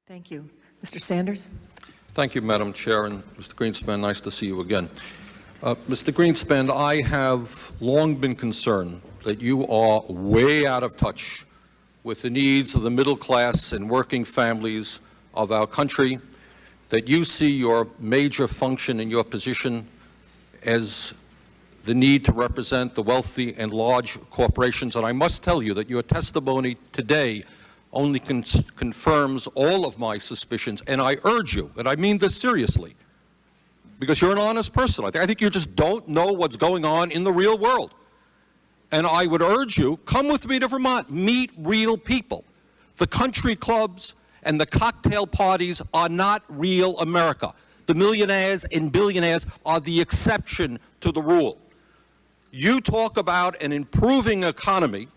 Thank you. Mr. Sanders? Thank you, Madam Chair, and Mr. Greenspan, nice to see you again. Mr. Greenspan, I have long been concerned that you are way out of touch with the needs of the middle class and working families of our country, that you see your major function in your position as the need to represent the wealthy and large corporations. And I must tell you that your testimony today only confirms all of my suspicions, and I urge you, and I mean this seriously, because you're an honest person. I think you just don't know what's going on in the real world. And I would urge you, come with me to Vermont, meet real people. The country clubs and the cocktail parties are not real America. The millionaires and billionaires are the exception to the rule. You talk about an improving economy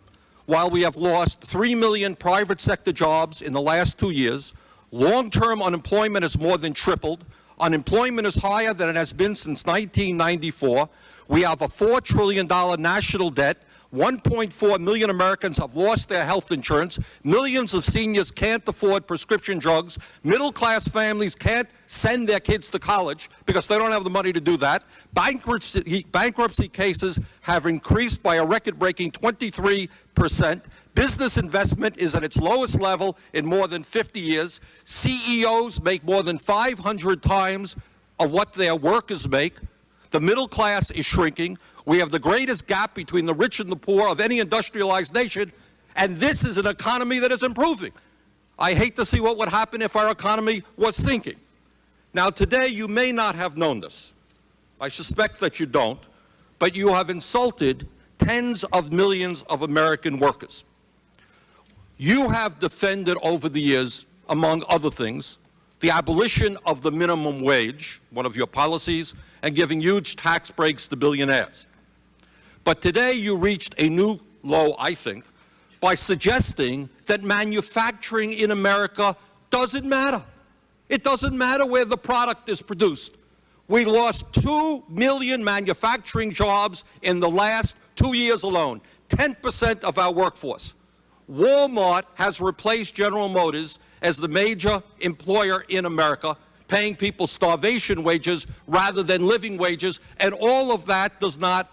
while we have lost 3 million private sector jobs in the last 2 years. Long-term unemployment has more than tripled. Unemployment is higher than it has been since 1994. We have a $4 trillion national debt. 1.4 million Americans have lost their health insurance. Millions of seniors can't afford prescription drugs. Middle-class families can't send their kids to college because they don't have the money to do that. Bankruptcy cases have increased by a record-breaking 23%. Business investment is at its lowest level in more than 50 years. CEOs make more than 500 times of what their workers make. The middle class is shrinking. We have the greatest gap between the rich and the poor of any industrialized nation, and this is an economy that is improving. I hate to see what would happen if our economy was sinking. Now, today, you may not have known this. I suspect that you don't, but you have insulted tens of millions of American workers. You have defended over the years, among other things, the abolition of the minimum wage, one of your policies, and giving huge tax breaks to billionaires. But today you reached a new low, I think, by suggesting that manufacturing in America doesn't matter. It doesn't matter where the product is produced. We lost 2 million manufacturing jobs in the last 2 years alone, 10% of our workforce. Walmart has replaced General Motors as the major employer in America, paying people starvation wages rather than living wages, and all of that does not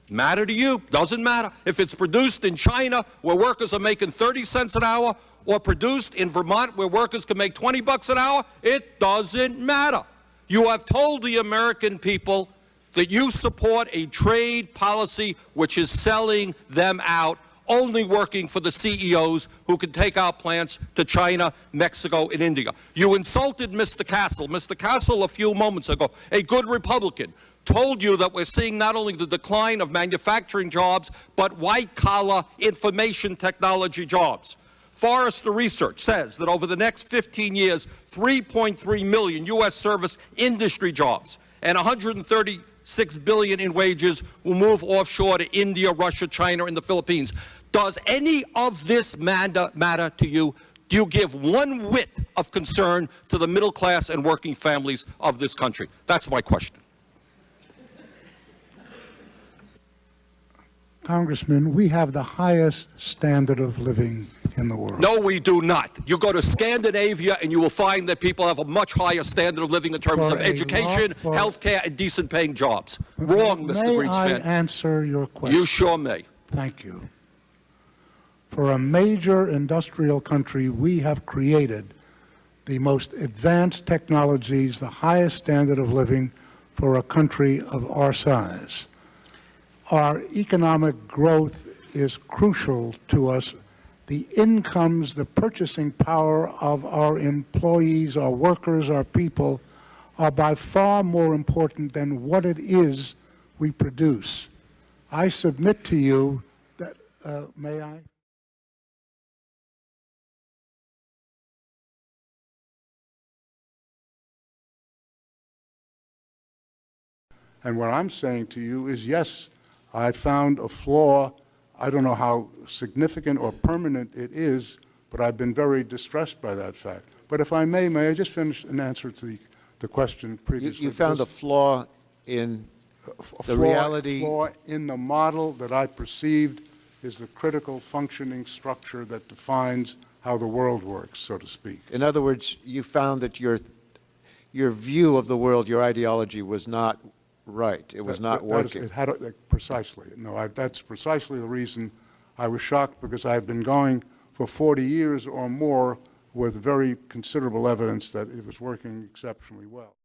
matter to you. Doesn't matter. If it's produced in China, where workers are making 30 cents an hour, or produced in Vermont, where workers can make 20 bucks an hour, it doesn't matter. You have told the American people that you support a trade policy which is selling them out, only working for the CEOs who can take our plants to China, Mexico, and India. You insulted Mr. Castle. Mr. Castle, a few moments ago, a good Republican, told you that we're seeing not only the decline of manufacturing jobs, but white-collar information technology jobs. Forrester Research says that over the next 15 years, 3.3 million U.S. service industry jobs and 136 billion in wages will move offshore to India, Russia, China, and the Philippines. Does any of this matter to you? Do you give one whit of concern to the middle class and working families of this country? That's my question. Congressman, we have the highest standard of living in the world. No, we do not. You go to Scandinavia and you will find that people have a much higher standard of living in terms of education, health care, and decent paying jobs. Wrong, Mr. Greenspan. May I answer your question? You sure may. Thank you. For a major industrial country, we have created the most advanced technologies, the highest standard of living for a country of our size. Our economic growth is crucial to us. The incomes, the purchasing power of our employees, our workers, our people are by far more important than what it is we produce. I submit to you that, may I? And what I'm saying to you is, yes, I found a flaw. I don't know how significant or permanent it is, but I've been very distressed by that fact. But if I may I just finish an answer to the question previously? You found a flaw in the reality? A flaw in the model that I perceived is the critical functioning structure that defines how the world works, so to speak. In other words, you found that your view of the world, your ideology was not right. It was not working. Precisely. No, that's precisely the reason I was shocked, because I've been going for 40 years or more with very considerable evidence that it was working exceptionally well.